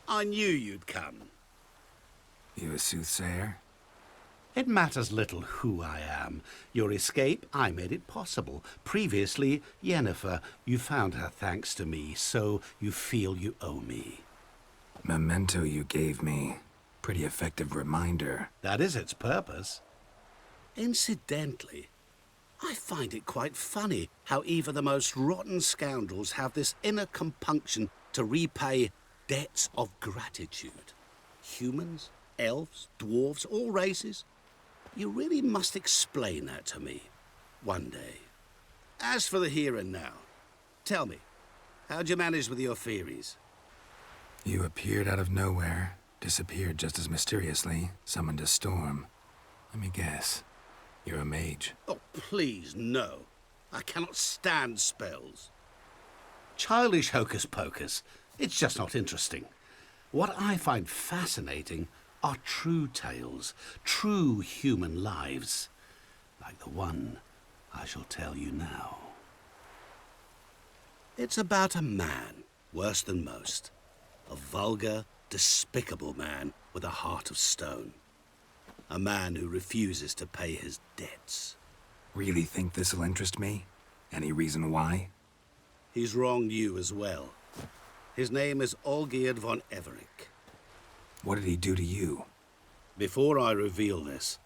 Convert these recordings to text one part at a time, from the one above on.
I knew you'd come. You a soothsayer? It matters little who I am. Your escape, I made it possible. Previously, Yennefer, you found her thanks to me, so you feel you owe me. Memento you gave me. Pretty effective reminder. That is its purpose. Incidentally, I find it quite funny how even the most rotten scoundrels have this inner compunction to repay debts of gratitude. Humans, elves, dwarves, all races. You really must explain that to me one day. As for the here and now, tell me, how'd you manage with your theories? You appeared out of nowhere, disappeared just as mysteriously, summoned a storm. Let me guess. You're a mage. Oh, please, no. I cannot stand spells. Childish hocus pocus. It's just not interesting. What I find fascinating are true tales, true human lives, like the one I shall tell you now. It's about a man, worse than most. A vulgar, despicable man with a heart of stone. A man who refuses to pay his debts. Really think this'll interest me? Any reason why? He's wronged you as well. His name is Olgierd von Everec. What did he do to you? Before I reveal this,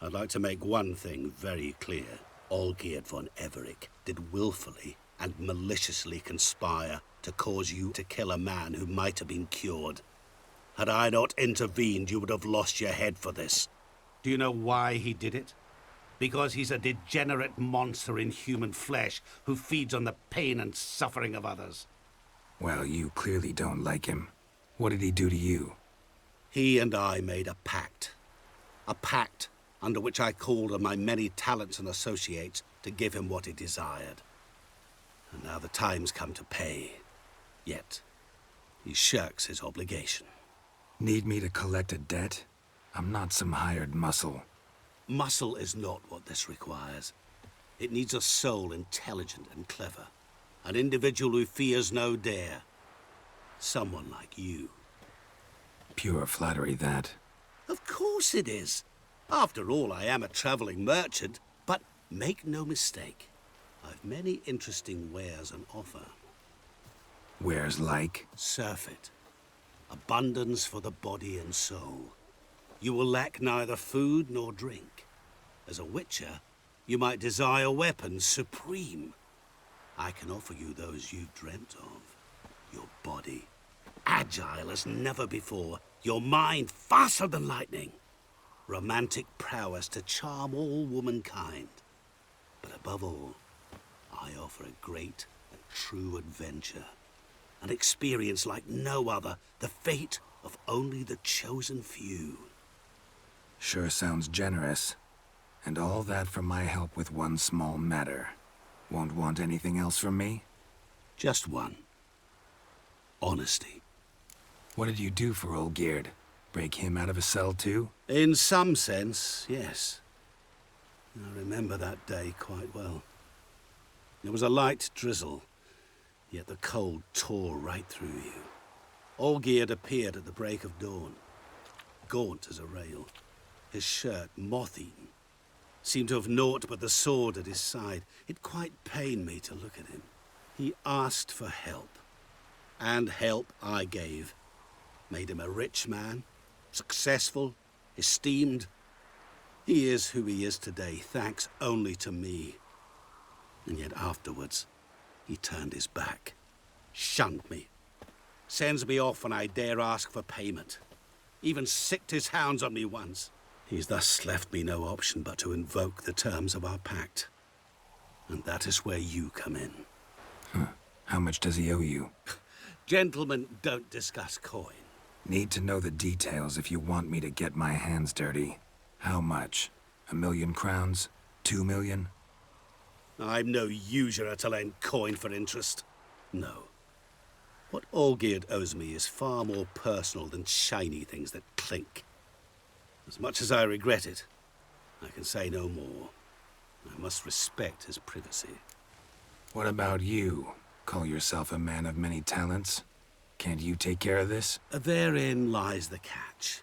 I'd like to make one thing very clear. Olgierd von Everec did willfully and maliciously conspire to cause you to kill a man who might have been cured. Had I not intervened, you would have lost your head for this. Do you know why he did it? Because he's a degenerate monster in human flesh who feeds on the pain and suffering of others. Well, you clearly don't like him. What did he do to you? He and I made a pact. A pact under which I called on my many talents and associates to give him what he desired. And now the time's come to pay. Yet, he shirks his obligation. Need me to collect a debt? I'm not some hired muscle. Muscle is not what this requires. It needs a soul intelligent and clever. An individual who fears no dare. Someone like you. Pure flattery, that. Of course it is. After all, I am a traveling merchant. But make no mistake, I've many interesting wares on offer. Wares like? Surfeit. Abundance for the body and soul. You will lack neither food nor drink. As a witcher, you might desire weapons supreme. I can offer you those you've dreamt of. Your body, agile as never before. Your mind, faster than lightning. Romantic prowess to charm all womankind. But above all, I offer a great and true adventure. An experience like no other. The fate of only the chosen few. Sure sounds generous. And all that for my help with one small matter. Won't want anything else from me? Just one. Honesty. What did you do for Olgierd? Break him out of a cell too? In some sense, yes. I remember that day quite well. It was a light drizzle, yet the cold tore right through you. Olgierd appeared at the break of dawn, gaunt as a rail, his shirt moth-eaten. Seemed to have naught but the sword at his side. It quite pained me to look at him. He asked for help, and help I gave. Made him a rich man, successful, esteemed. He is who he is today, thanks only to me. And yet afterwards, he turned his back, shunned me, sends me off when I dare ask for payment. Even sicked his hounds on me once. He's thus left me no option but to invoke the terms of our pact. And that is where you come in. Huh. How much does he owe you? Gentlemen don't discuss coin. Need to know the details if you want me to get my hands dirty. How much? 1,000,000 crowns? 2,000,000? I'm no usurer to lend coin for interest. No. What Olgierd owes me is far more personal than shiny things that clink. As much as I regret it, I can say no more. I must respect his privacy. What about you? Call yourself a man of many talents? Can't you take care of this? Therein lies the catch.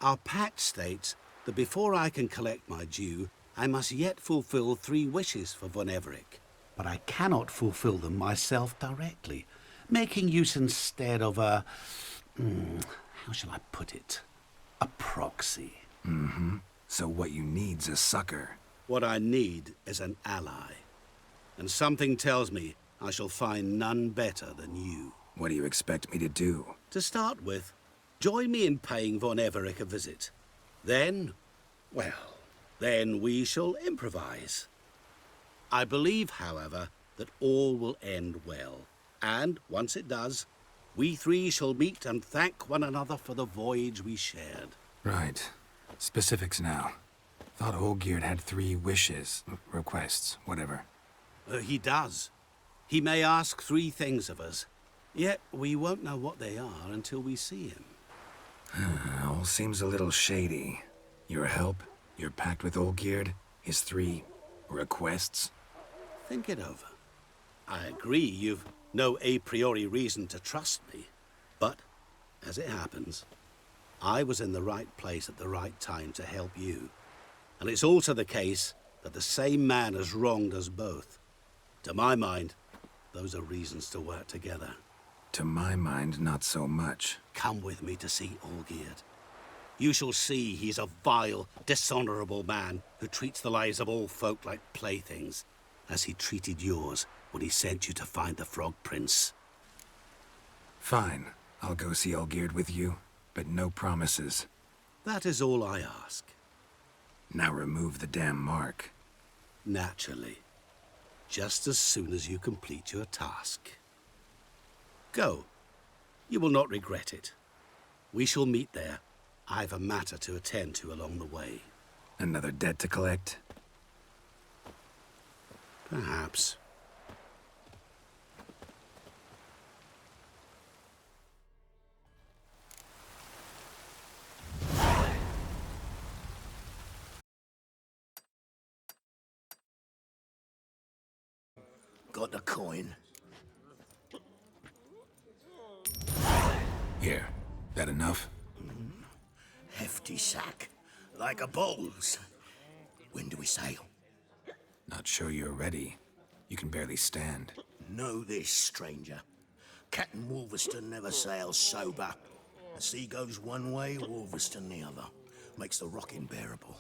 Our pact states that before I can collect my due, I must yet fulfill 3 wishes for Von Everec. But I cannot fulfill them myself directly, making use instead of a... how shall I put it? A proxy. Mm-hmm. So what you need's a sucker. What I need is an ally. And something tells me I shall find none better than you. What do you expect me to do? To start with, join me in paying Von Everec a visit. Then, well, then we shall improvise. I believe, however, that all will end well. And, once it does, we 3 shall meet and thank one another for the voyage we shared. Right. Specifics now. Thought Olgierd had 3 wishes, requests, whatever. He does. He may ask 3 things of us, yet we won't know what they are until we see him. All seems a little shady. Your help, your pact with Olgierd, his 3 requests. Think it over. I agree you've no a priori reason to trust me, but, as it happens, I was in the right place at the right time to help you. And it's also the case that the same man has wronged us both. To my mind, those are reasons to work together. To my mind, not so much. Come with me to see Olgierd. You shall see he's a vile, dishonorable man who treats the lives of all folk like playthings, as he treated yours when he sent you to find the Frog Prince. Fine. I'll go see Olgierd with you, but no promises. That is all I ask. Now remove the damn mark. Naturally. Just as soon as you complete your task. Go. You will not regret it. We shall meet there. I've a matter to attend to along the way. Another debt to collect? Perhaps. Got the coin? Here. That enough? Hefty sack. Like a bull's. When do we sail? Not sure you're ready. You can barely stand. Know this, stranger. Captain Wolverston never sails sober. The sea goes one way, Wolverston the other. Makes the rocking bearable.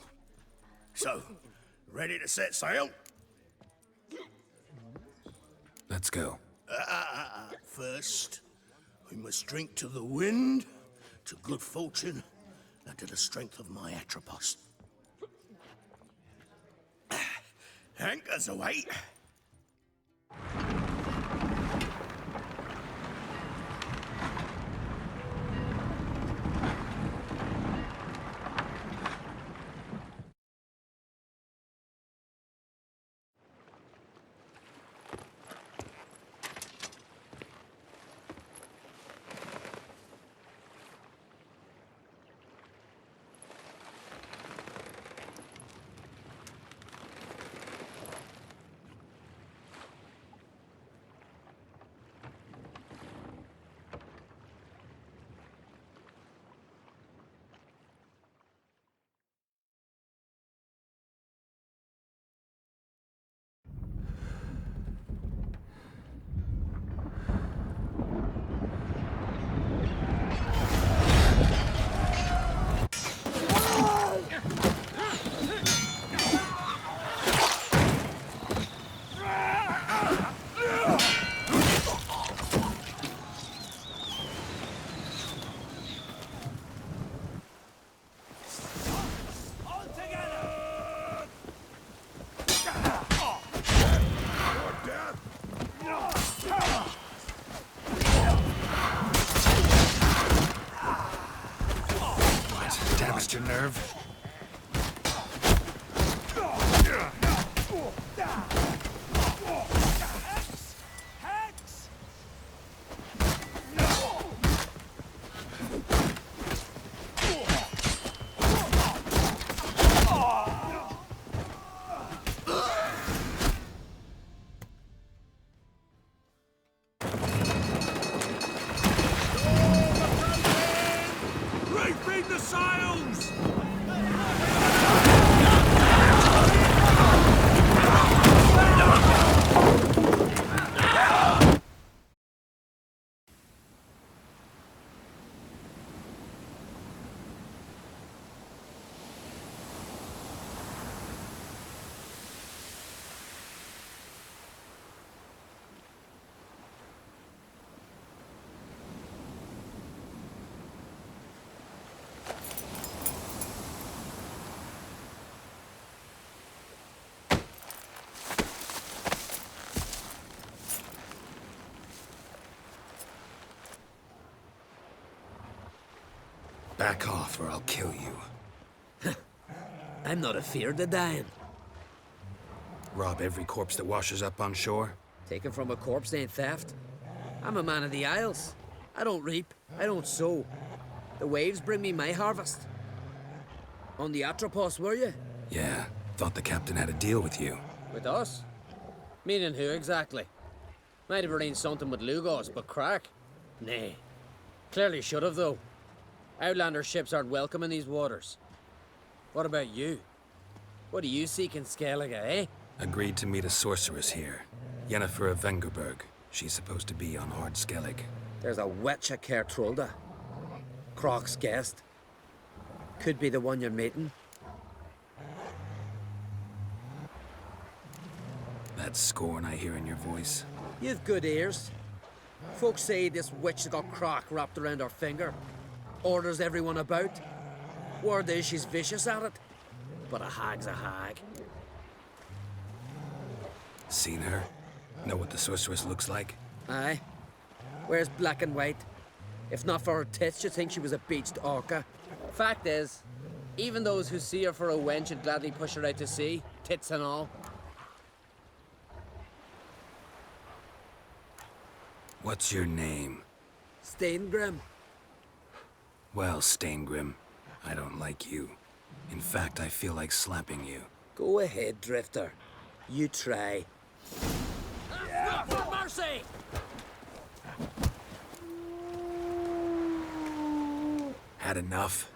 So, ready to set sail? Let's go. First, we must drink to the wind, to good fortune, and to the strength of my Atropos. Anchors away. Damaged your nerve? They've been the sails! Back off or I'll kill you. I'm not afeard of dying. Rob every corpse that washes up on shore? Taken from a corpse ain't theft. I'm a man of the Isles. I don't reap, I don't sow. The waves bring me my harvest. On the Atropos, were you? Yeah, thought the captain had a deal with you. With us? Meaning who exactly? Might have arranged something with Lugos, but crack? Nay. Clearly should have, though. Outlander ships aren't welcome in these waters. What about you? What do you seek in Skellige, eh? Agreed to meet a sorceress here. Yennefer of Vengerberg. She's supposed to be on Hard Skellig. There's a witch at kaer trolde. Croc's guest. Could be the one you're meeting. That scorn I hear in your voice. You've good ears. Folks say this witch has got croc wrapped around her finger. Orders everyone about. Word is she's vicious at it. But a hag's a hag. Seen her? Know what the sorceress looks like? Aye. Wears black and white. If not for her tits, you'd think she was a beached orca. Fact is, even those who see her for a wench would gladly push her out to sea, tits and all. What's your name? Steingrim. Well, Steingrim, I don't like you. In fact, I feel like slapping you. Go ahead, Drifter. You try. Yeah, for mercy! Had enough?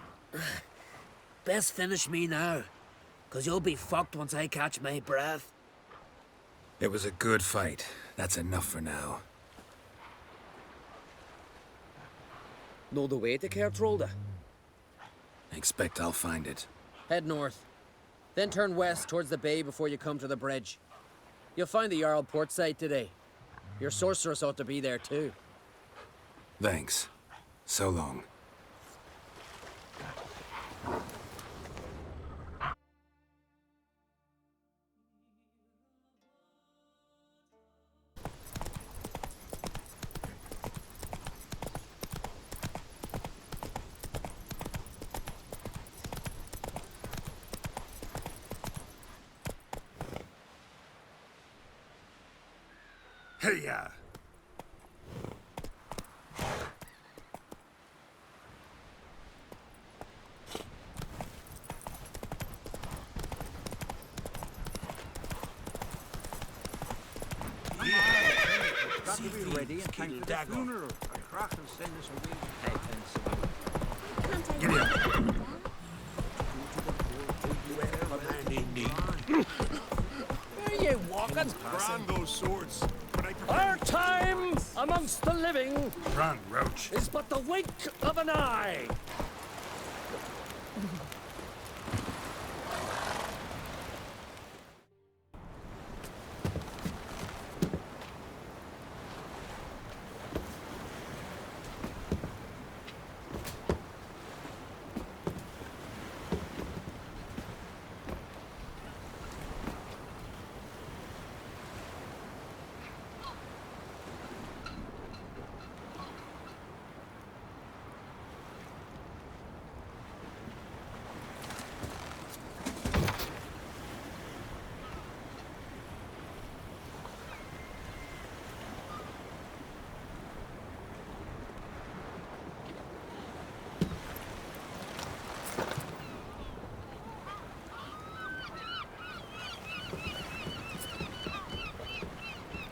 Best finish me now, 'cause you'll be fucked once I catch my breath. It was a good fight. That's enough for now. Know the way to kaer trolde? Expect I'll find it. Head north. Then turn west towards the bay before you come to the bridge. You'll find the Jarl port site today. Your sorceress ought to be there too. Thanks. So long. Hey-ya! Got to be ready in time for the funeral. A crack will send us away. Get here! Where are you walking? Brand those swords. Our time amongst the living Run, Roach. is but the wink of an eye.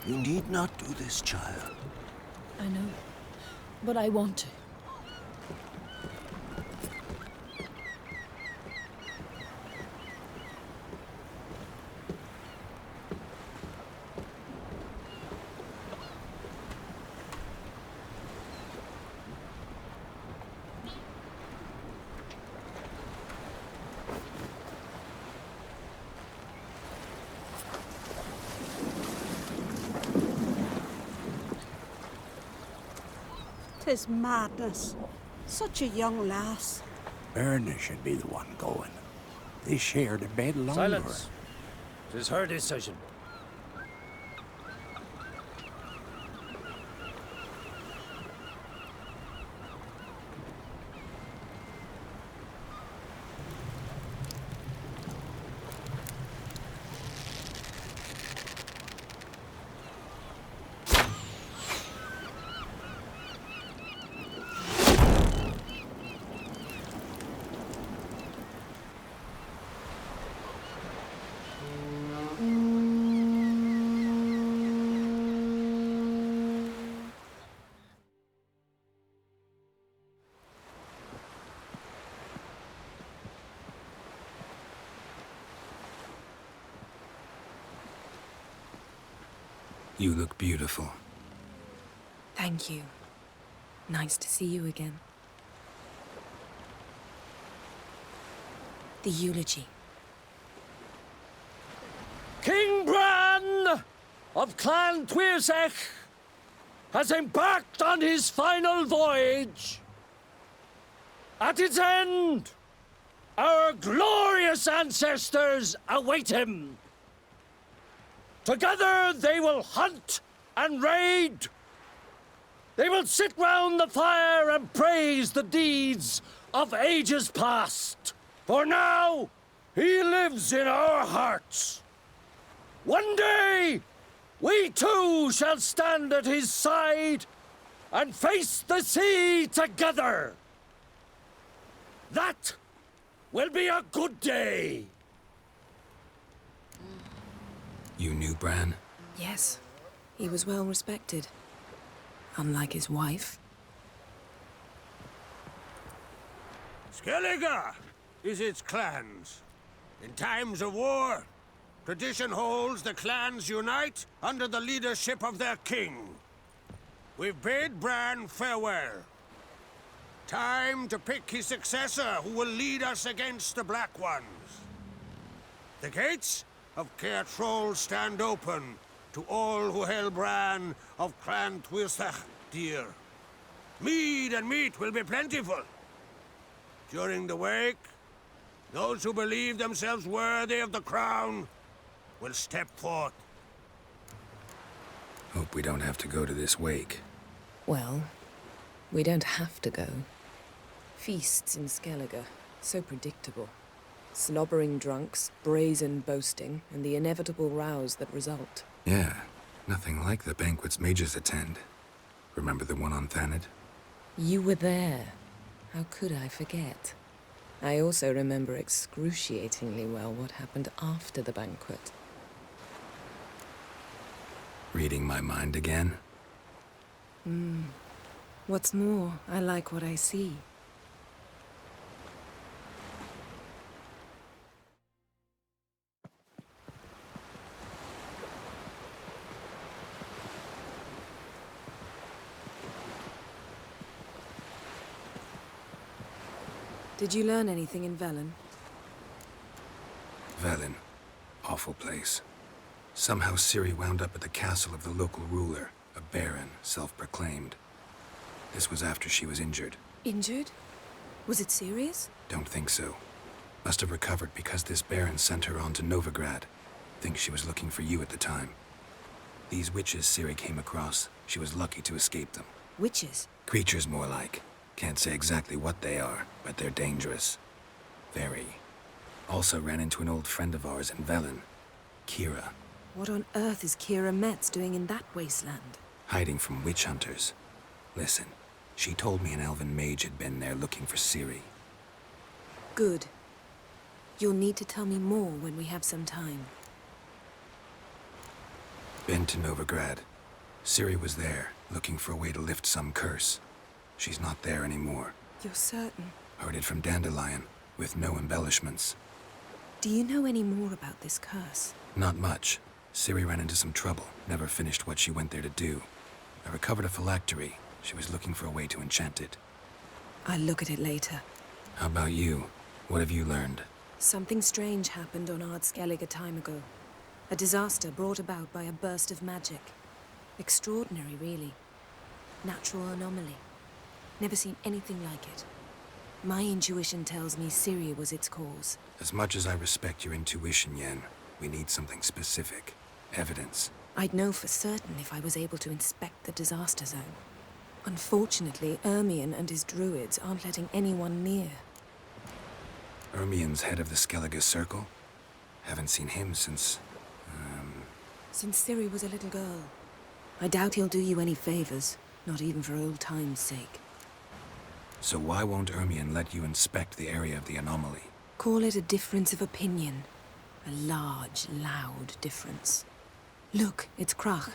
You need not do this, child. I know, but I want to. 'Tis madness. Such a young lass. Erna should be the one going. They shared a bed longer. Silence. 'Tis her decision. You look beautiful. Thank you. Nice to see you again. The eulogy. King Bran of Clan Tuirsech has embarked on his final voyage. At its end, our glorious ancestors await him. Together they will hunt and raid. They will sit round the fire and praise the deeds of ages past. For now, he lives in our hearts. One day, we too shall stand at his side and face the sea together. That will be a good day. You knew Bran? Yes, he was well respected. Unlike his wife. Skellige is its clans. In times of war, tradition holds the clans unite under the leadership of their king. We've bid Bran farewell. Time to pick his successor who will lead us against the Black Ones. The gates of Kaer stand open to all who hail Bran of Clan Tuirsech dear. Mead and meat will be plentiful. During the wake, those who believe themselves worthy of the crown will step forth. Hope we don't have to go to this wake. Well, we don't have to go. Feasts in Skellige, so predictable. Slobbering drunks, brazen boasting, and the inevitable rows that result. Yeah, nothing like the banquets mages attend. Remember the one on Thanedd? You were there. How could I forget? I also remember excruciatingly well what happened after the banquet. Reading my mind again? What's more, I like what I see. Did you learn anything in Velen? Velen. Awful place. Somehow Ciri wound up at the castle of the local ruler, a baron, self-proclaimed. This was after she was injured. Injured? Was it serious? Don't think so. Must have recovered because this baron sent her on to Novigrad. Think she was looking for you at the time. These witches Ciri came across, she was lucky to escape them. Witches? Creatures more like. Can't say exactly what they are, but they're dangerous. Very. Also ran into an old friend of ours in Velen, Kira. What on earth is Kira Metz doing in that wasteland? Hiding from witch hunters. Listen, she told me an elven mage had been there looking for Ciri. Good. You'll need to tell me more when we have some time. Been to Novigrad. Ciri was there, looking for a way to lift some curse. She's not there anymore. You're certain? Heard it from Dandelion, with no embellishments. Do you know any more about this curse? Not much. Ciri ran into some trouble, never finished what she went there to do. I recovered a phylactery. She was looking for a way to enchant it. I'll look at it later. How about you? What have you learned? Something strange happened on Ard Skellige a time ago. A disaster brought about by a burst of magic. Extraordinary, really. Natural anomaly. Never seen anything like it. My intuition tells me Ciri was its cause. As much as I respect your intuition, Yen, we need something specific. Evidence. I'd know for certain if I was able to inspect the disaster zone. Unfortunately, Ermion and his druids aren't letting anyone near. Ermion's head of the Skellige Circle? Haven't seen him since... Since Ciri was a little girl. I doubt he'll do you any favors, not even for old time's sake. So why won't Ermion let you inspect the area of the anomaly? Call it a difference of opinion. A large, loud difference. Look, it's Krach.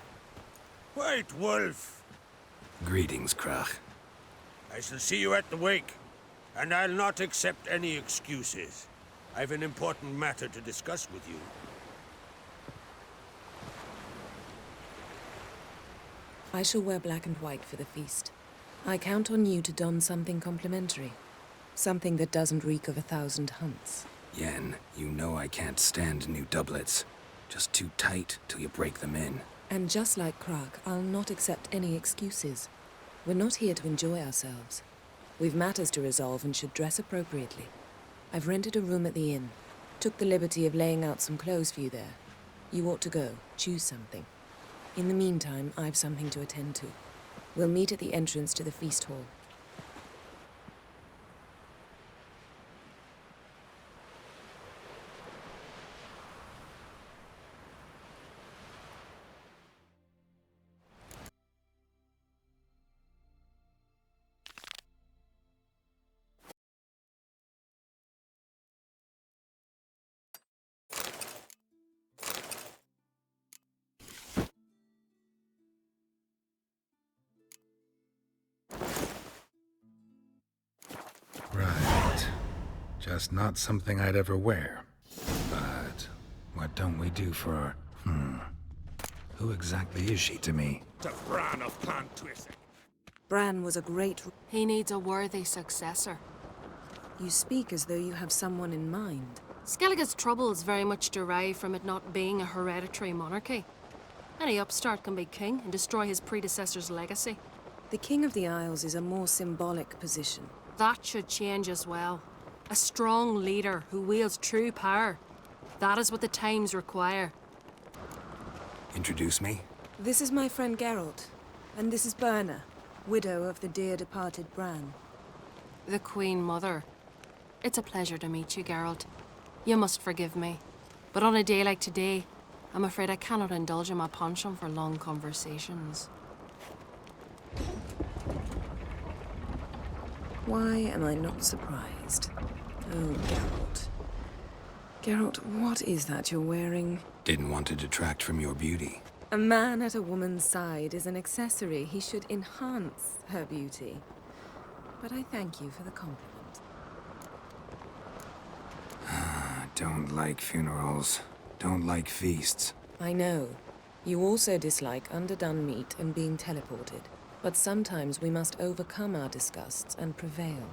White Wolf! Greetings, Krach. I shall see you at the wake, and I'll not accept any excuses. I've an important matter to discuss with you. I shall wear black and white for the feast. I count on you to don something complimentary. Something that doesn't reek of 1,000 hunts. Yen, you know I can't stand new doublets. Just too tight till you break them in. And just like Krach, I'll not accept any excuses. We're not here to enjoy ourselves. We've matters to resolve and should dress appropriately. I've rented a room at the inn. Took the liberty of laying out some clothes for you there. You ought to go. Choose something. In the meantime, I've something to attend to. We'll meet at the entrance to the feast hall. Right. Just not something I'd ever wear. But what don't we do for... Who exactly is she to me? The Bran of Clan Twisting. Bran was a great... He needs a worthy successor. You speak as though you have someone in mind. Skellige's troubles very much derive from it not being a hereditary monarchy. Any upstart can be king and destroy his predecessor's legacy. The King of the Isles is a more symbolic position. That should change as well. A strong leader who wields true power. That is what the times require. Introduce me? This is my friend Geralt, and this is Berna, widow of the dear departed Bran. The Queen Mother. It's a pleasure to meet you, Geralt. You must forgive me. But on a day like today, I'm afraid I cannot indulge in my penchant for long conversations. Why am I not surprised? Oh, Geralt. Geralt, what is that you're wearing? Didn't want to detract from your beauty. A man at a woman's side is an accessory. He should enhance her beauty. But I thank you for the compliment. Don't like funerals. Don't like feasts. I know. You also dislike underdone meat and being teleported. But sometimes we must overcome our disgusts and prevail.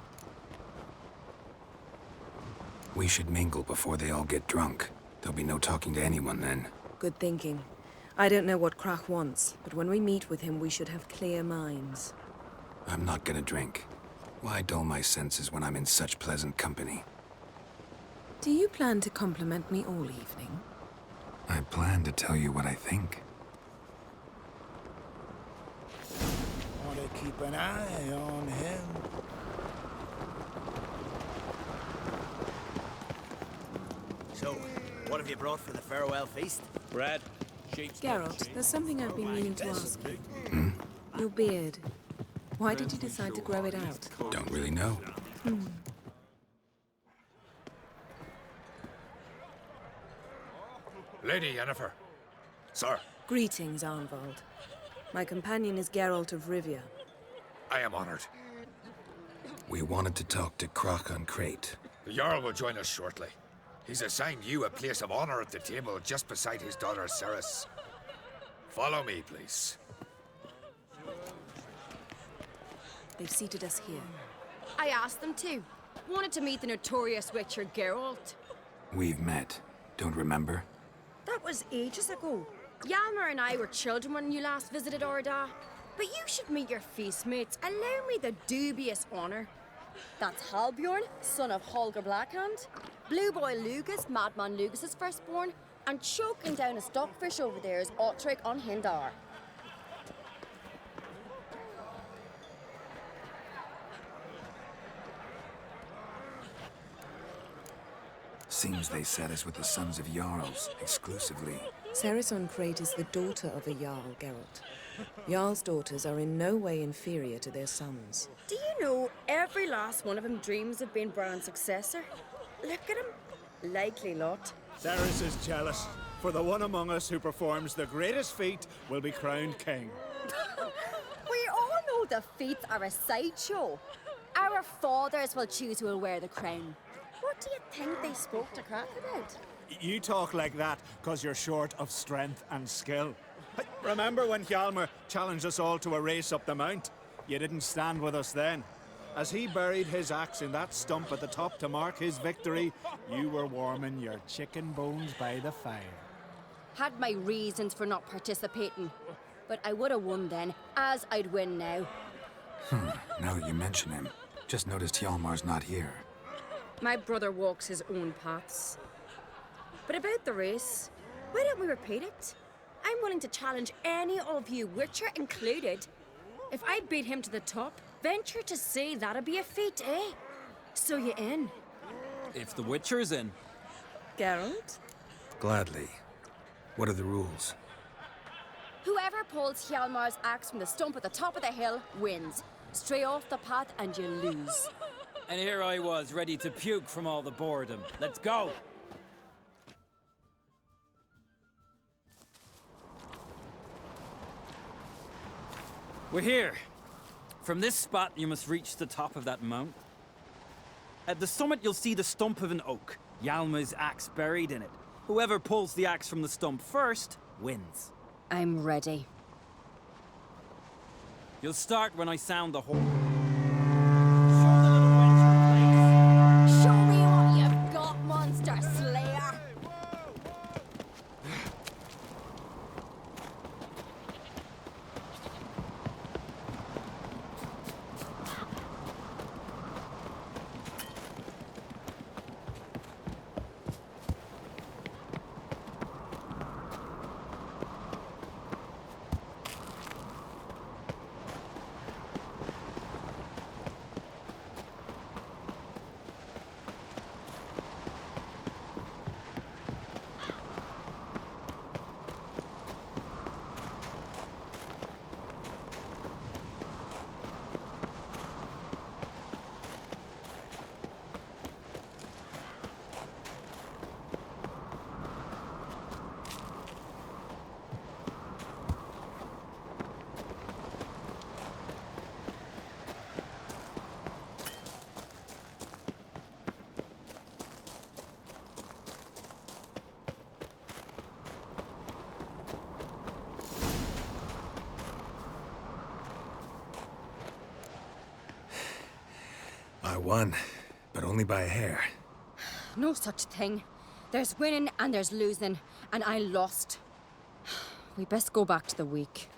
We should mingle before they all get drunk. There'll be no talking to anyone then. Good thinking. I don't know what Krach wants, but when we meet with him, we should have clear minds. I'm not gonna drink. Why dull my senses when I'm in such pleasant company? Do you plan to compliment me all evening? I plan to tell you what I think. Want to keep an eye on him. So, what have you brought for the farewell feast? Bread, sheep's Geralt, there's something I've been meaning to ask you. Your beard. Why did you decide to grow it out? Don't really know. Lady Yennefer. Sir. Greetings, Arnvald. My companion is Geralt of Rivia. I am honored. We wanted to talk to Krach on Crate. The Jarl will join us shortly. He's assigned you a place of honor at the table just beside his daughter Cerys. Follow me, please. They've seated us here. I asked them to. Wanted to meet the notorious witcher Geralt. We've met. Don't remember? That was ages ago. Yalmer and I were children when you last visited Orda. But you should meet your feast mates. Allow me the dubious honour. That's Halbjorn, son of Holger Blackhand. Blue Boy Lugas, Madman Lugas's firstborn. And choking down a stockfish over there is Ottric on Hindar. Seems they set us with the sons of Jarls, exclusively. Cerys on Crate is the daughter of a Jarl, Geralt. Jarl's daughters are in no way inferior to their sons. Do you know every last one of them dreams of being Bran's successor? Look at him. Likely lot. Cerys is jealous, for the one among us who performs the greatest feat will be crowned king. We all know the feats are a sideshow. Our fathers will choose who will wear the crown. What do you think they spoke to Crack about? You talk like that because you're short of strength and skill. Remember when Hjalmar challenged us all to a race up the mount? You didn't stand with us then. As he buried his axe in that stump at the top to mark his victory, you were warming your chicken bones by the fire. Had my reasons for not participating. But I would have won then, as I'd win now. Now that you mention him, just noticed Hjalmar's not here. My brother walks his own paths. But about the race, why don't we repeat it? I'm willing to challenge any of you, Witcher included. If I beat him to the top, venture to say that'd be a feat, eh? So you in? If the Witcher's in. Geralt? Gladly. What are the rules? Whoever pulls Hjalmar's axe from the stump at the top of the hill wins. Stray off the path and you lose. And here I was, ready to puke from all the boredom. Let's go! We're here. From this spot, you must reach the top of that mount. At the summit, you'll see the stump of an oak. Hjalmar's axe buried in it. Whoever pulls the axe from the stump first, wins. I'm ready. You'll start when I sound the horn. Show me what you've got, monster slayer! I won, but only by a hair. No such thing. There's winning and there's losing, and I lost. We best go back to the week.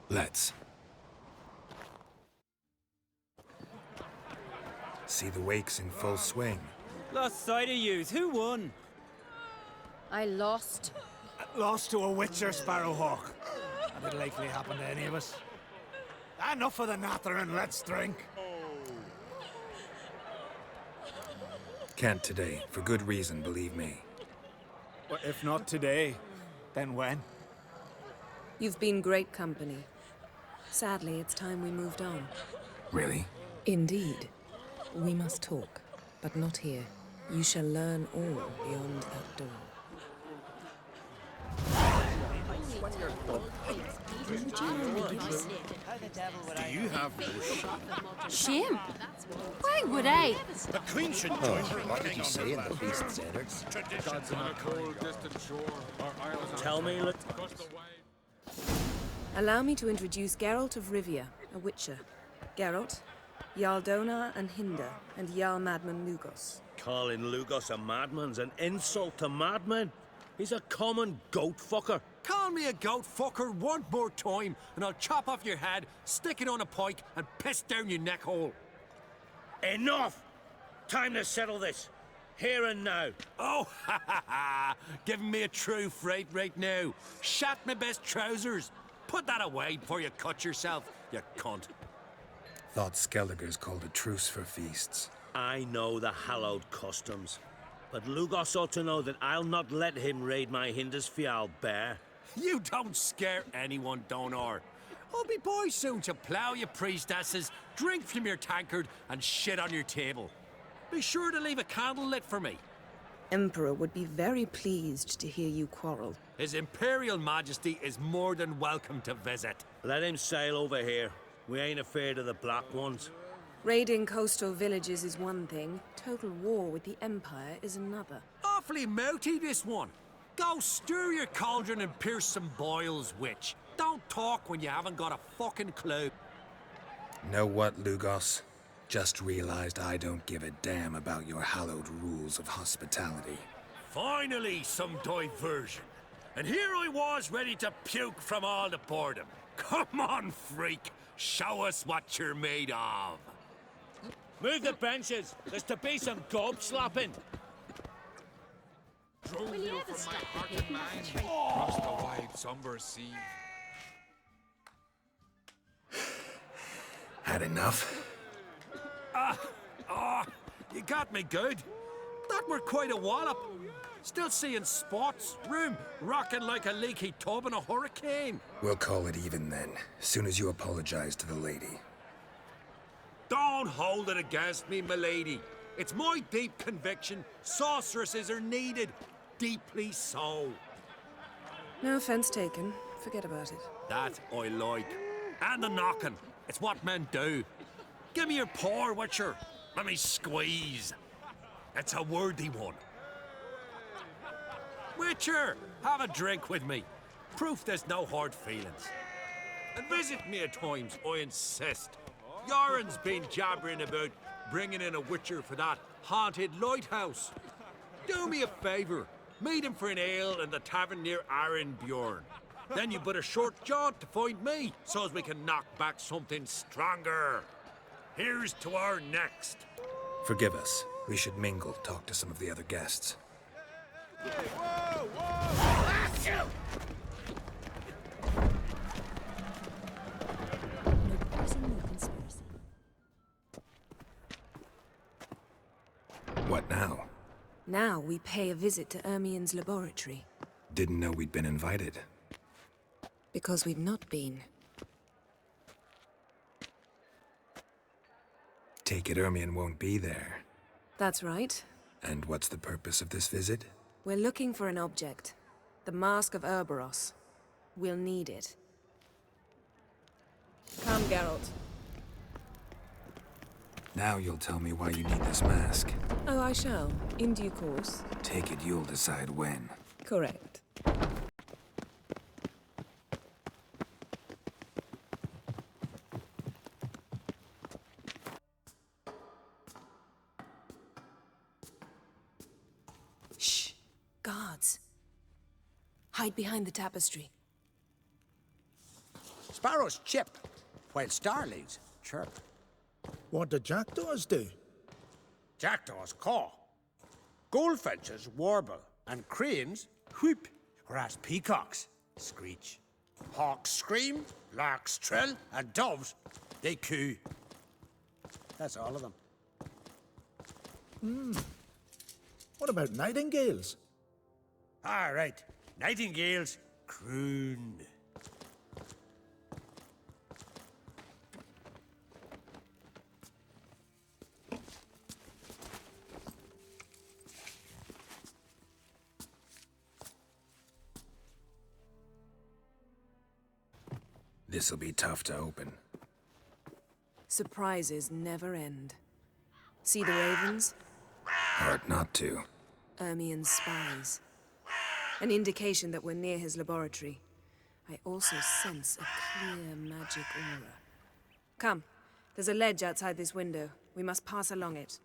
Let's. See the wakes in full swing. Lost sight of yous. Who won? I lost. Lost to a Witcher, Sparrowhawk. That would likely happen to any of us. Enough of the natter and let's drink. Can't today, for good reason, believe me. Well, if not today, then when? You've been great company. Sadly, it's time we moved on. Really? Indeed. We must talk, but not here. You shall learn all beyond that door. Do you have no Shame? Why would I? The Queen should join you. What did you say in the beast's editors? Tell me, look. Allow me to introduce Geralt of Rivia, a Witcher. Geralt, Jarl Donar and Hinder, and Jarl Madman Lugos. Calling Lugos a madman's an insult to madmen. He's a common goat fucker. Call me a goat fucker one more time, and I'll chop off your head, stick it on a pike, and piss down your neck hole. Enough! Time to settle this. Here and now. Oh, ha ha ha! Giving me a true fright right now. Shat my best trousers. Put that away before you cut yourself, you cunt. Thought Skellige's called a truce for feasts. I know the hallowed customs, but Lugos ought to know that I'll not let him raid my Hindisfial bear. You don't scare anyone, Donor. I'll be boy soon to plough you priestesses, drink from your tankard, and shit on your table. Be sure to leave a candle lit for me. Emperor would be very pleased to hear you quarrel. His Imperial Majesty is more than welcome to visit. Let him sail over here. We ain't afraid of the Black Ones. Raiding coastal villages is one thing. Total war with the Empire is another. Awfully mouthy, this one. Go stir your cauldron and pierce some boils, witch. Don't talk when you haven't got a fucking clue. Know what, Lugos? Just realized I don't give a damn about your hallowed rules of hospitality. Finally, some diversion. And here I was ready to puke from all the boredom. Come on, freak. Show us what you're made of. Move the benches. There's to be some gob slapping. Drove you from my heart and mind across the wide, somber sea. Had enough? You got me good. That were quite a wallop. Still seeing spots, room rocking like a leaky tub in a hurricane. We'll call it even then, soon as you apologize to the lady. Don't hold it against me, milady. It's my deep conviction sorceresses are needed. Deeply so. No offense taken. Forget about it. That I like. And the knocking. It's what men do. Give me your paw, Witcher. Let me squeeze. It's a worthy one. Witcher, have a drink with me. Proof there's no hard feelings. And visit me at times, I insist. Yoren's been jabbering about bringing in a Witcher for that haunted lighthouse. Do me a favour. Meet him for an ale in the tavern near Arenbjorn. Then you but a short jaunt to find me, so as we can knock back something stronger. Here's to our next. Forgive us. We should mingle, talk to some of the other guests. Hey, whoa, whoa! Blast you! What now? Now we pay a visit to Ermion's laboratory. Didn't know we'd been invited. Because we've not been. Take it Ermion won't be there. That's right. And what's the purpose of this visit? We're looking for an object. The Mask of Cerys. We'll need it. Come, Geralt. Now you'll tell me why you need this mask. Oh, I shall. In due course. Take it you'll decide when. Correct. Shh. Guards. Hide behind the tapestry. Sparrows chip, while starlings chirp. What do jackdaws do? Jackdaws caw. Goldfinches warble, and cranes whoop, whereas peacocks screech. Hawks scream, larks trill, and doves, they coo. That's all of them. What about nightingales? All right, nightingales croon. This'll be tough to open. Surprises never end. See the ravens? Hard not to. Ermion's spies. An indication that we're near his laboratory. I also sense a clear magic aura. Come, there's a ledge outside this window. We must pass along it.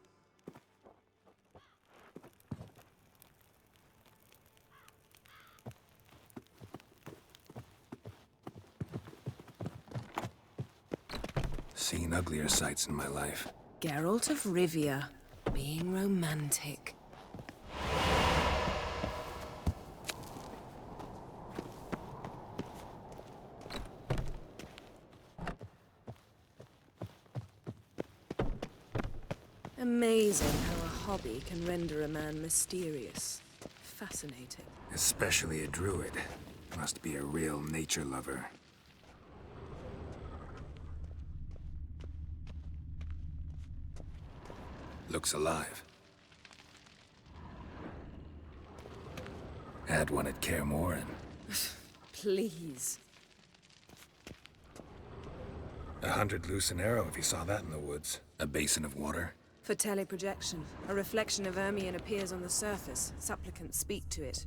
seen uglier sights in my life. Geralt of Rivia, being romantic. Amazing how a hobby can render a man mysterious. Fascinating. Especially a druid. Must be a real nature lover. Looks alive. Had one at Kaer. Please. 100 loose an arrow if you saw that in the woods. A basin of water. For teleprojection, a reflection of ermion appears on the surface. Supplicants speak to it.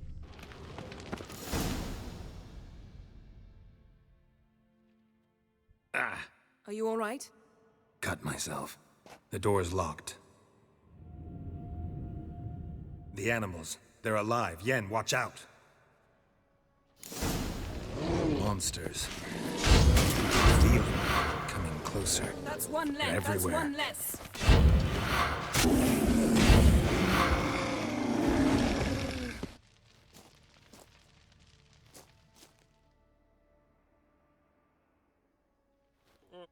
Ah! Are you all right? Cut myself. The door's locked. The animals. They're alive. Yen, watch out! Monsters. Feel them coming closer. That's one less. They're everywhere. That's one less.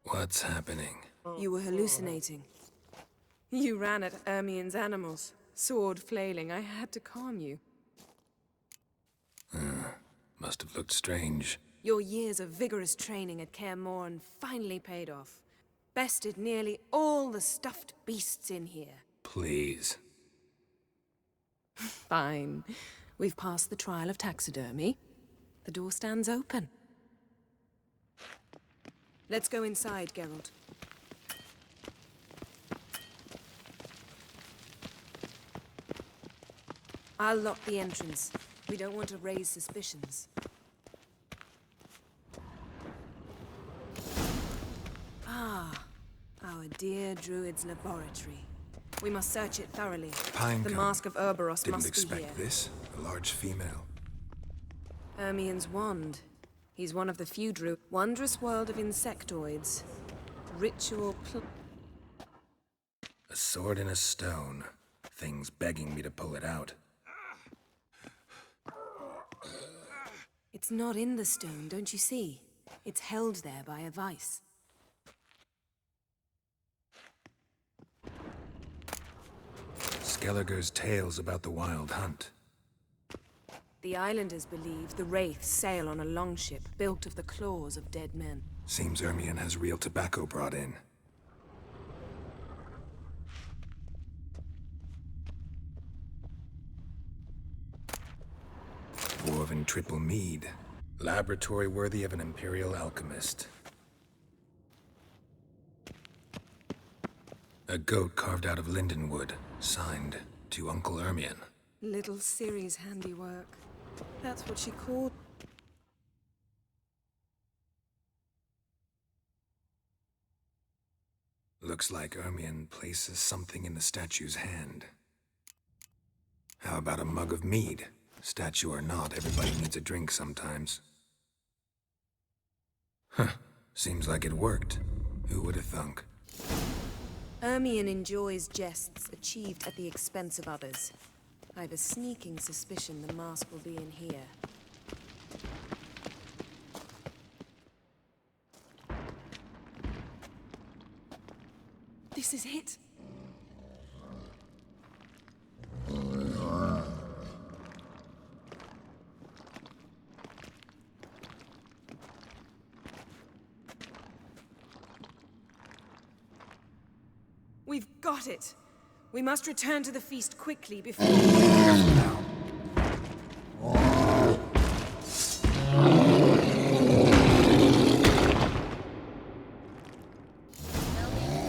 What's happening? You were hallucinating. You ran at ermion's animals. Sword flailing. I had to calm you. Must have looked strange. Your years of vigorous training at Kaer finally paid off. Bested nearly all the stuffed beasts in here. Please. Fine. We've passed the trial of taxidermy. The door stands open. Let's go inside, Geralt. I'll lock the entrance. We don't want to raise suspicions. Ah, our dear druid's laboratory. We must search it thoroughly. Pinecone. The mask of Cerys Didn't must be here. expect this. A large female. Ermion's wand. He's one of the few wondrous world of insectoids. Ritual A sword and a stone. Thing's begging me to pull it out. It's not in the stone, don't you see? It's held there by a vice. Skellige's tales about the wild hunt. The islanders believe the wraiths sail on a longship built of the claws of dead men. Seems Ermion has real tobacco brought in. Dwarven triple mead. Laboratory worthy of an imperial alchemist. A goat carved out of lindenwood, signed to Uncle Ermion. Little Cerys' handiwork. That's what she called... Looks like Ermion places something in the statue's hand. How about a mug of mead? Statue or not, everybody needs a drink sometimes. Huh. Seems like it worked. Who would have thunk? Ermion enjoys jests achieved at the expense of others. I've a sneaking suspicion the mask will be in here. This is it. We've got it. We must return to the feast quickly before...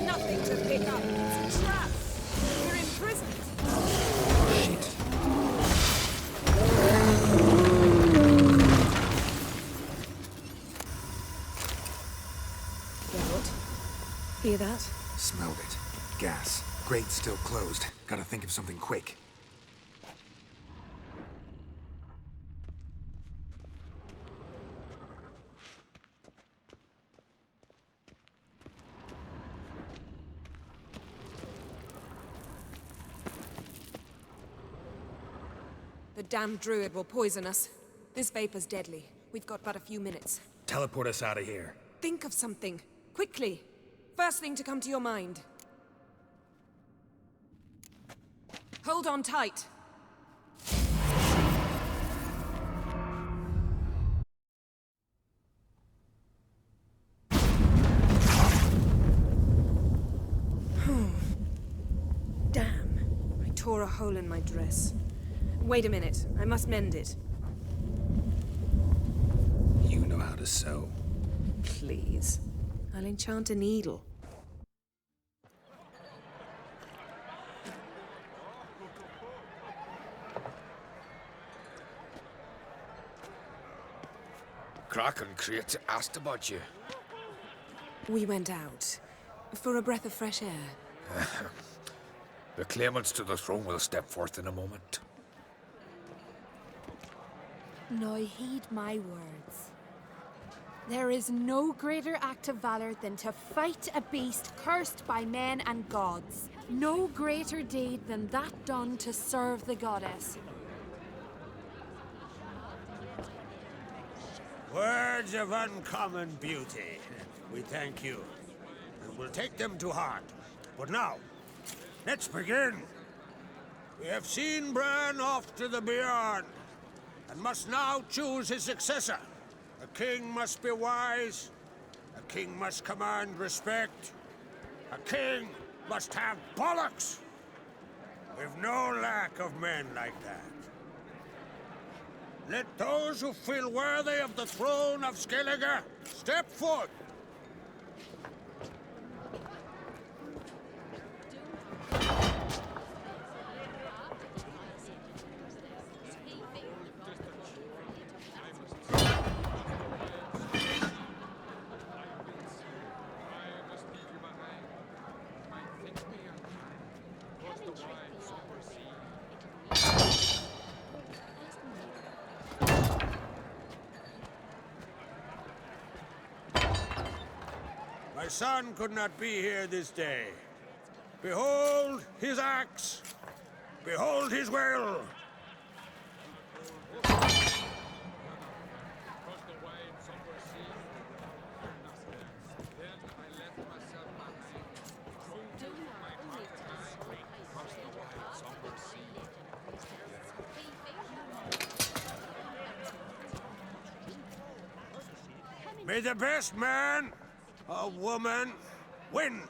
Nothing to pick up. It's a trap. We're imprisoned. Shit. Geralt, hear that? Smelled it. Gas. Grate still closed. Gotta think of something quick. The damned druid will poison us. This vapor's deadly. We've got but a few minutes. Teleport us out of here. Think of something. Quickly. First thing to come to your mind. Hold on tight. Damn. I tore a hole in my dress. Wait a minute. I must mend it. You know how to sew. Please. I'll enchant a needle. Kraken Crate asked about you. We went out. For a breath of fresh air. The claimants to the throne will step forth in a moment. Now heed my words. There is no greater act of valor than to fight a beast cursed by men and gods. No greater deed than that done to serve the goddess. Words of uncommon beauty. We thank you, and we'll take them to heart. But now, let's begin. We have seen Bran off to the beyond, and must now choose his successor. A king must be wise. A king must command respect. A king must have bollocks. We've no lack of men like that. Let those who feel worthy of the throne of Skellige step forth. My son could not be here this day. Behold his axe. Behold his will. May the best man or woman win.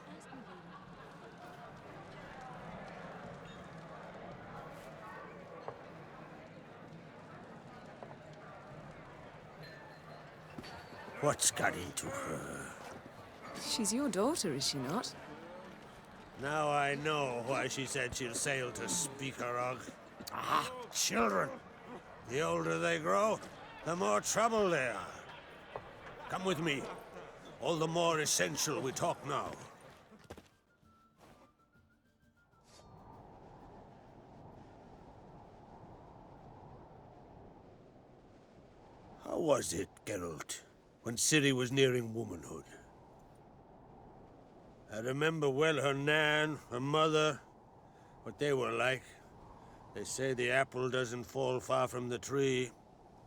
What's got into her? She's your daughter, is she not? Now I know why she said she'll sail to Speakerog. Ah, children. The older they grow, the more trouble they are. Come with me. All the more essential we talk now. How was it, Geralt, when Ciri was nearing womanhood? I remember well her nan, her mother, what they were like. They say the apple doesn't fall far from the tree.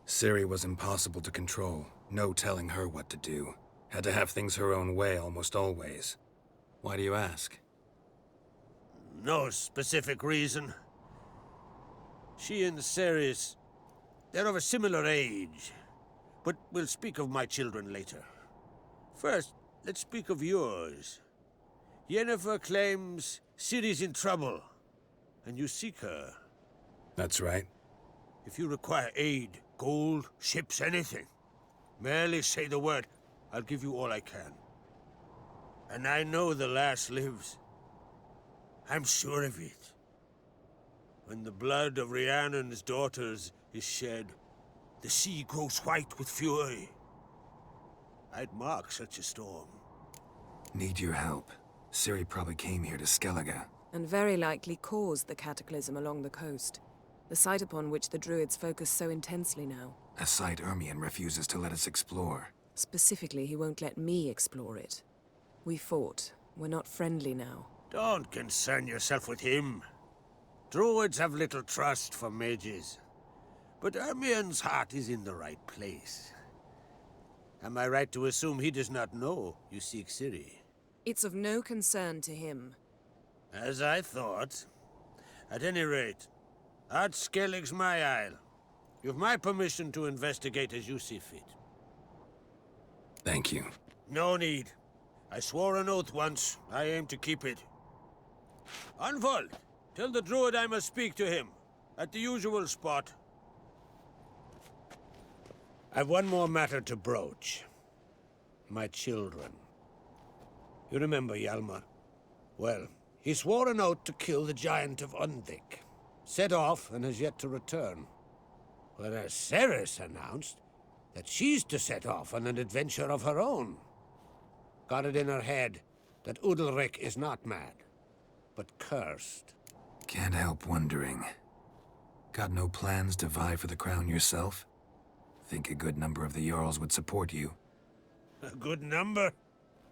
Ciri was impossible to control. No telling her what to do. Had to have things her own way almost always. Why do you ask? No specific reason. She and Cerys, they're of a similar age. But we'll speak of my children later. First, let's speak of yours. Yennefer claims Ciri's in trouble, and you seek her. That's right. If you require aid, gold, ships, anything, merely say the word. I'll give you all I can. And I know the lass lives. I'm sure of it. When the blood of Rhiannon's daughters is shed, the sea grows white with fury. I'd mark such a storm. Need your help. Ciri probably came here to Skellige. And very likely caused the cataclysm along the coast. The site upon which the druids focus so intensely now. A site Ermion refuses to let us explore. Specifically, he won't let me explore it. We fought. We're not friendly now. Don't concern yourself with him. Druids have little trust for mages. But Ermion's heart is in the right place. Am I right to assume he does not know you seek Ciri? It's of no concern to him. As I thought. At any rate, Ard Skellige's my isle. You've my permission to investigate as you see fit. Thank you. No need. I swore an oath once. I aim to keep it. Unfold! Tell the druid I must speak to him. At the usual spot. I've one more matter to broach. My children. You remember Hjalmar? Well, he swore an oath to kill the Giant of Unvik. Set off and has yet to return. Whereas Cerys announced that she's to set off on an adventure of her own. Got it in her head that Udalric is not mad, but cursed. Can't help wondering. Got no plans to vie for the crown yourself? Think a good number of the Jarls would support you. A good number?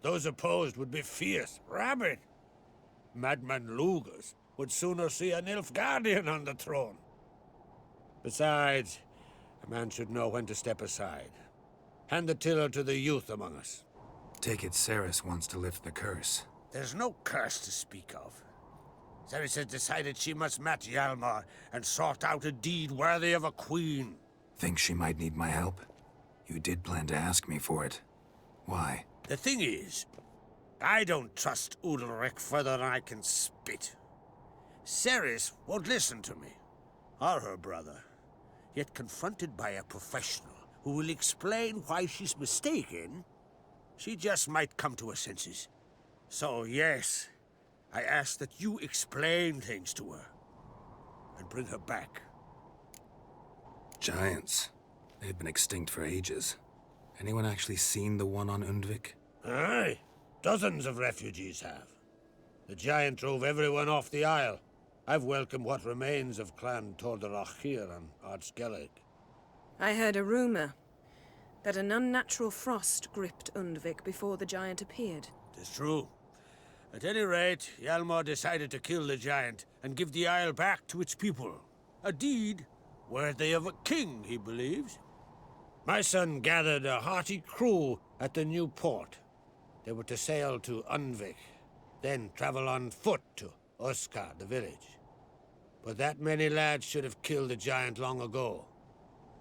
Those opposed would be fierce, rabid. Madman Lugas would sooner see an Nilfgaardian on the throne. Besides, a man should know when to step aside. Hand the tiller to the youth among us. Take it Cerys wants to lift the curse. There's no curse to speak of. Cerys has decided she must match Hjalmar and sort out a deed worthy of a queen. Think she might need my help? You did plan to ask me for it. Why? The thing is, I don't trust Udalric further than I can spit. Cerys won't listen to me, or her brother. Yet confronted by a professional who will explain why she's mistaken, she just might come to her senses. So yes, I ask that you explain things to her, and bring her back. Giants. They've been extinct for ages. Anyone actually seen the one on Undvik? Aye. Dozens of refugees have. The giant drove everyone off the isle. I've welcomed what remains of Clan Torderach here on Ard Skellige. I heard a rumor that an unnatural frost gripped Undvik before the giant appeared. It's true. At any rate, Hjalmar decided to kill the giant and give the isle back to its people. A deed worthy of a king, he believes. My son gathered a hearty crew at the new port. They were to sail to Unvik, then travel on foot to Oskar, the village. But that many lads should have killed the giant long ago.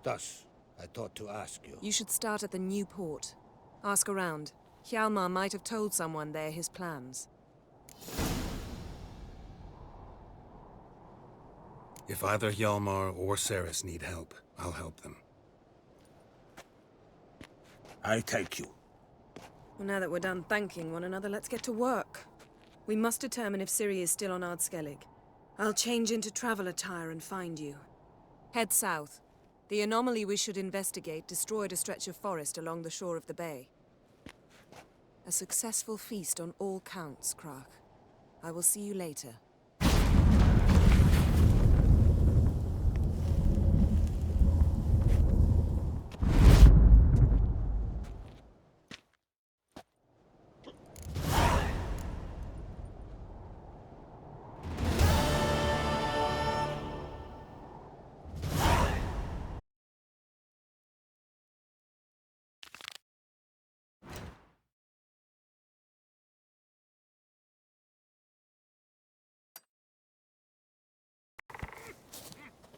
Thus, I thought to ask you. You should start at the new port. Ask around. Hjalmar might have told someone there his plans. If either Hjalmar or Cerys need help, I'll help them. I thank you. Well, now that we're done thanking one another, let's get to work. We must determine if Ciri is still on Ard Skellige. I'll change into travel attire and find you. Head south. The anomaly we should investigate destroyed a stretch of forest along the shore of the bay. A successful feast on all counts, Krach. I will see you later.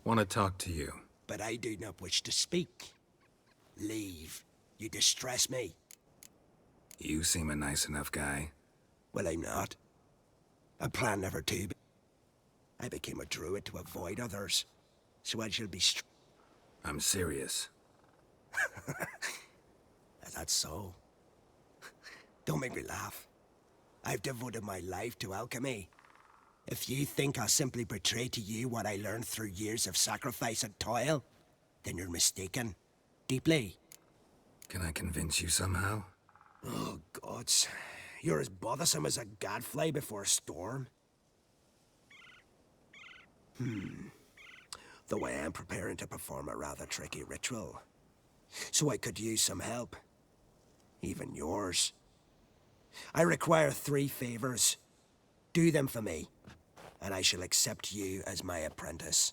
Want to talk to you. But I do not wish to speak. Leave. You distress me. You seem a nice enough guy. Well, I'm not. I plan never to. I became a druid to avoid others. So I shall be I'm serious. That's so. Don't make me laugh. I've devoted my life to alchemy. If you think I'll simply portray to you what I learned through years of sacrifice and toil, then you're mistaken. Deeply. Can I convince you somehow? Oh, gods. You're as bothersome as a gadfly before a storm. Though I am preparing to perform a rather tricky ritual. So I could use some help. Even yours. I require 3 favors. Do them for me, and I shall accept you as my apprentice.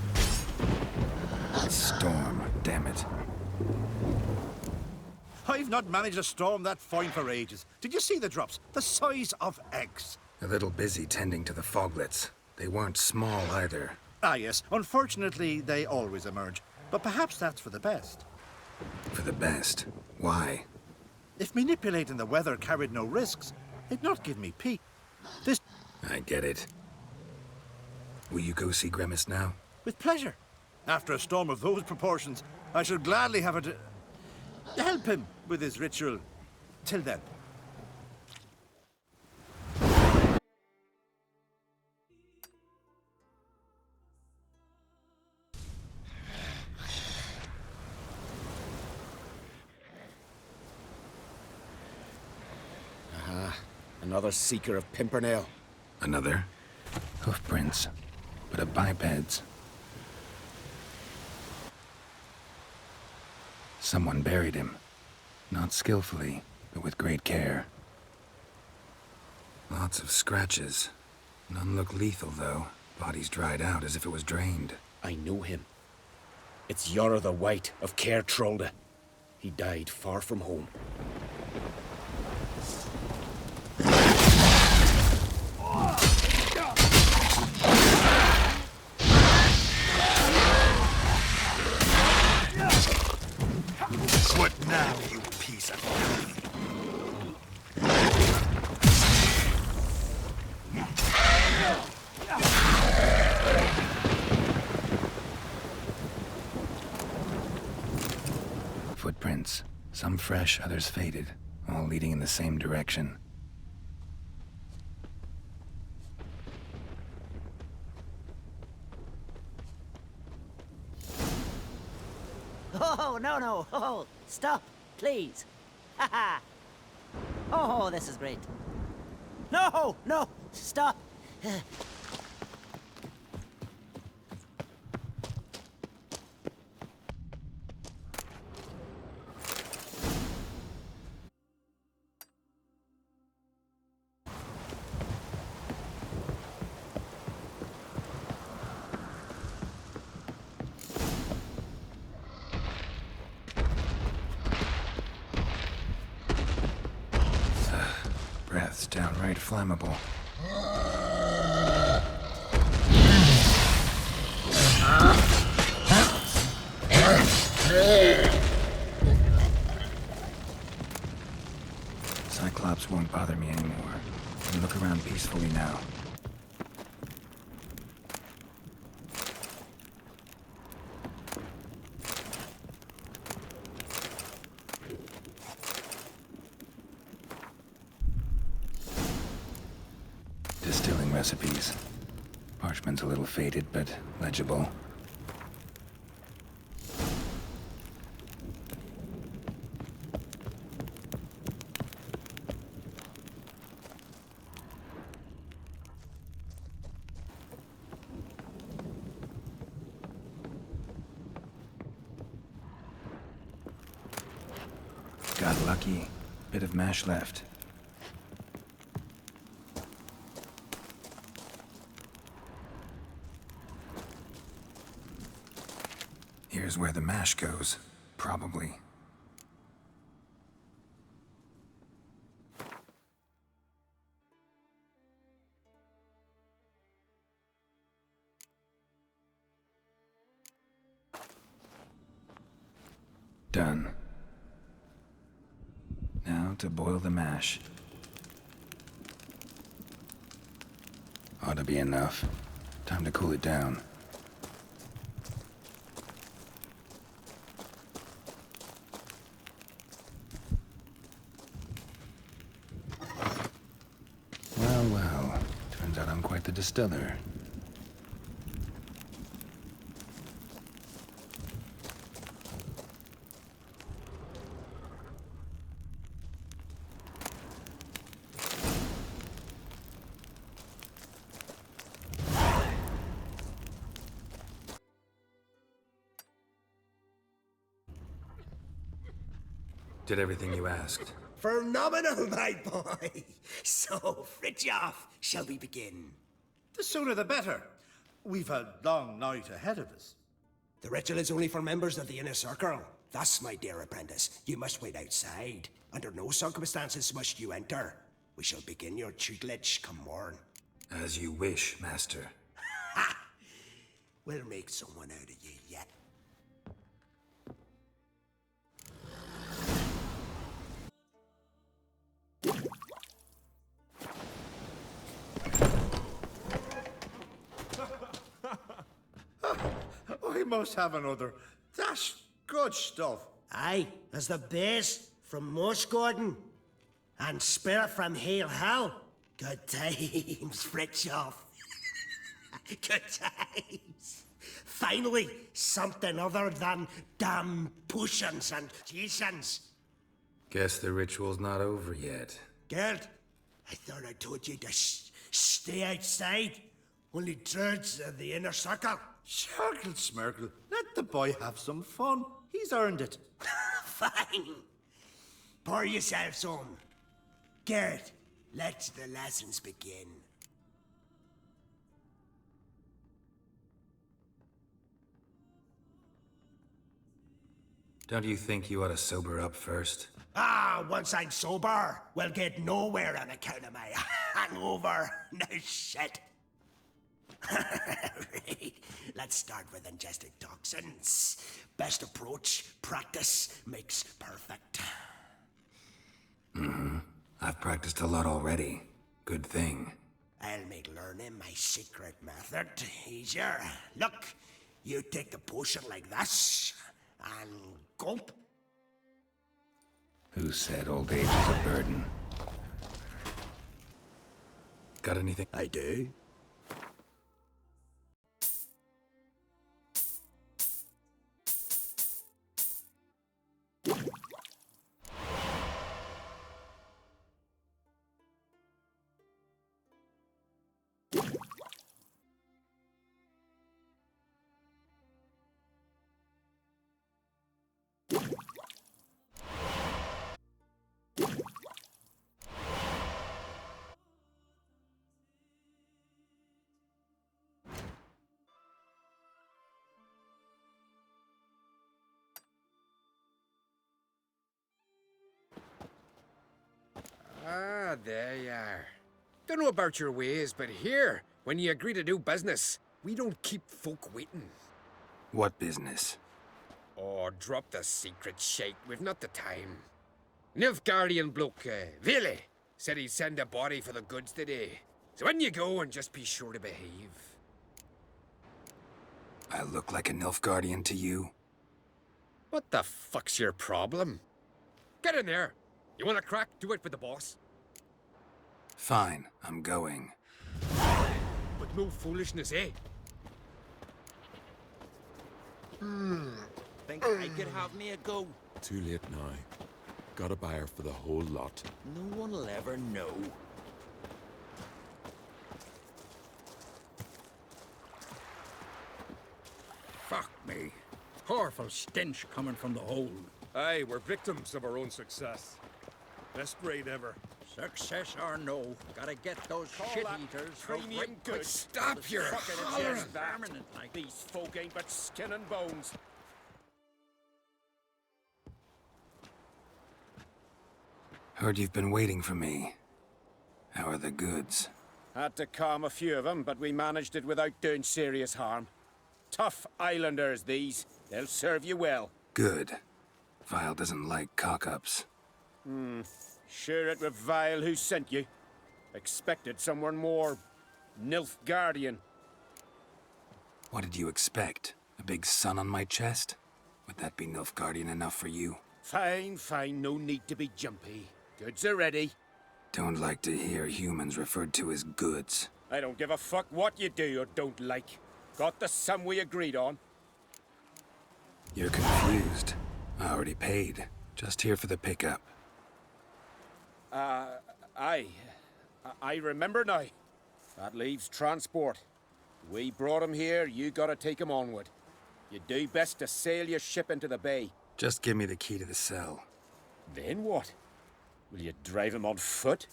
storm, damn it. I've not managed a storm that fine for ages. Did you see the drops? The size of eggs. A little busy tending to the foglets. They weren't small either. Ah, yes. Unfortunately, they always emerge. But perhaps that's for the best. For the best? Why? If manipulating the weather carried no risks, it'd not give me peace. This... I get it. Will you go see Grimace now? With pleasure. After a storm of those proportions, I should gladly have it to help him with his ritual. Till then. Another seeker of Pimpernel. Another? Hoofprints, but of bipeds. Someone buried him. Not skillfully, but with great care. Lots of scratches. None look lethal, though. Body's dried out as if it was drained. I know him. It's Yorra the White of Kaer Trolde. He died far from home. What now, you piece of filth? Footprints. Some fresh, others faded. All leading in the same direction. Oh, no. Oh, stop, please. Ha ha. Oh, this is great. No, stop. Breath's downright flammable. Cyclops won't bother me anymore. I can look around peacefully now. Distilling recipes. Parchment's a little faded, but legible. Got lucky. Bit of mash left. Here's where the mash goes. Probably. Done. Now to boil the mash. Ought to be enough. Time to cool it down. Well. Turns out I'm quite the distiller. Did everything you asked. Phenomenal, my boy. So, Fritjof, shall we begin? The sooner the better. We've a long night ahead of us. The ritual is only for members of the inner circle. Thus, my dear apprentice, you must wait outside. Under no circumstances must you enter. We shall begin your tutelage come morn. As you wish, master. Ha! We'll make someone out of you yet. We must have another. That's good stuff. Aye, as the base from Moss Gordon. And spirit from Hale Hell. Good times, Fritjof. Good times. Finally, something other than damn potions and potions. Guess the ritual's not over yet. Gerd, I thought I told you to stay outside. Only druids of the inner circle. Smirkle, Smirkle. Let the boy have some fun. He's earned it. Fine. Pour yourselves on. Gerd, let the lessons begin. Don't you think you ought to sober up first? Ah, once I'm sober, we'll get nowhere on account of my hangover. No shit. Right. Let's start with ingested toxins. Best approach, practice makes perfect. Mm-hmm. I've practiced a lot already. Good thing. I'll make learning my secret method easier. Look, you take the potion like this, and gulp. Who said old age is a burden? Got anything? I do. Ah, there you are. Don't know about your ways, but here, when you agree to do business, we don't keep folk waiting. What business? Oh, drop the secret shite. We've not the time. Nilfgaardian bloke, Vili, said he'd send a body for the goods today. So when you go, and just be sure to behave. I look like a Nilfgaardian to you? What the fuck's your problem? Get in there. You want a crack? Do it with the boss. Fine, I'm going. But no foolishness, eh? Think I could have me a go? Too late now. Got a buyer for the whole lot. No one will ever know. Fuck me. Powerful stench coming from the hold. Aye, we're victims of our own success. Best raid ever. Success or no, gotta get those shit-eaters premium goods. Stop your hollering. Permanent like These folk ain't but skin and bones. Heard you've been waiting for me. How are the goods? Had to calm a few of them, but we managed it without doing serious harm. Tough islanders, these. They'll serve you well. Good. Vile doesn't like cock-ups. Sure it was Vile who sent you. Expected someone more Nilfgaardian. What did you expect? A big sun on my chest? Would that be Nilfgaardian enough for you? Fine, fine, no need to be jumpy. Goods are ready. Don't like to hear humans referred to as goods. I don't give a fuck what you do or don't like. Got the sum we agreed on. You're confused. I already paid. Just here for the pickup. I remember now. That leaves transport. We brought him here, you gotta take him onward. You do best to sail your ship into the bay. Just give me the key to the cell. Then what? Will you drive him on foot?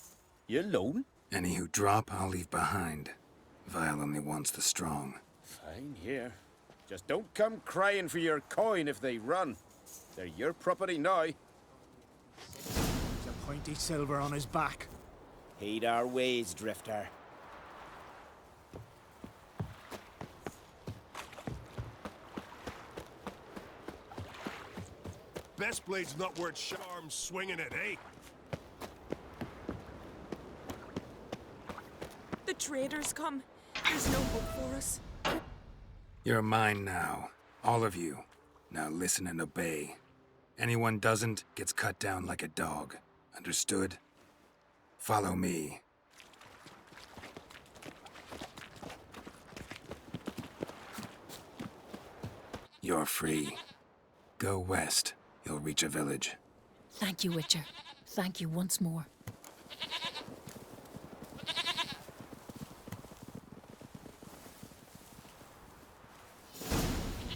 You alone? Any who drop, I'll leave behind. Vile only wants the strong. Fine, here. Just don't come crying for your coin if they run. They're your property now. There's a pointy silver on his back. Heed our ways, Drifter. Best blade's not worth charm swinging it, eh? The traders come. There's no hope for us. You're mine now. All of you. Now listen and obey. Anyone doesn't gets cut down like a dog. Understood? Follow me. You're free. Go west. You'll reach a village. Thank you, Witcher. Thank you once more.